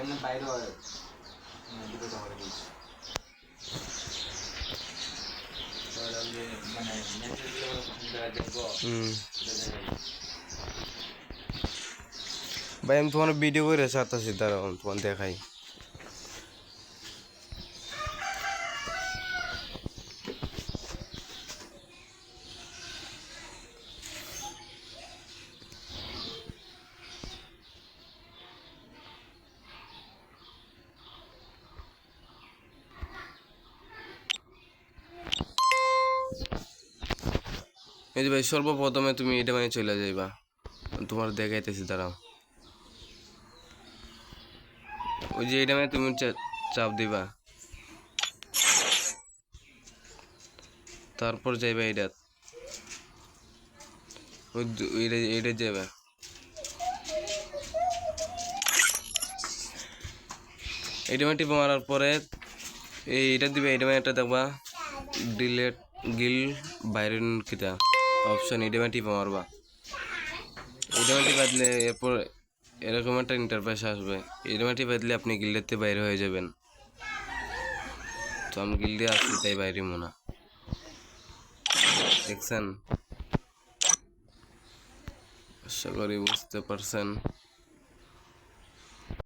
এমনি বাইরে দুটো করে দিয়েছি মানে ভাই আমি তোমার ভিডিও করে ছাড়তেছি, দাঁড়াও তোমার দেখাই। এই যে ভাই সর্বপ্রথমে তুমি এটা মানে চলে যাইবা, তোমার দেখাইতেছি, দাঁড়াও। ওই যে এটা মানে তুমি চাপ দিবা, তারপর যাইবা এটা, ওই এটা যাইবা। এটা মানে টিপে মারার পরে এইটা দিবে, এটা মানে একটা দেখবা ডিলেট গিল বাইরে কিতা অপশন, এটা মানে টিপে মারবা। এটা মানে টিপে দিলে এরপর এরকম একটা ইন্টারফেস আসবে। এটা মানে টিপে দিলে আপনি গিল্ডেতে বাইরে হয়ে যাবেন। তো আমি গিল্ডে আসছি তাই বাইরে মনে দেখছেন, আশা করি বুঝতে পারছেন।